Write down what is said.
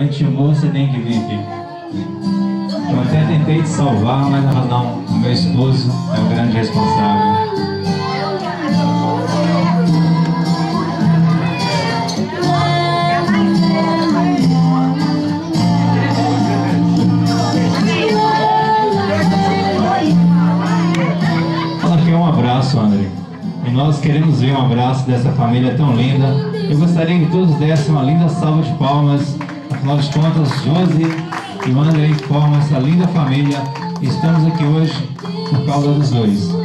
Além de amor, você tem que vir aqui. Eu até tentei te salvar, mas não. O meu esposo é o grande responsável. André, e nós queremos ver um abraço dessa família tão linda. Eu gostaria que todos dessem uma linda salva de palmas. Afinal de contas, Josi e André formam essa linda família. Estamos aqui hoje por causa dos dois.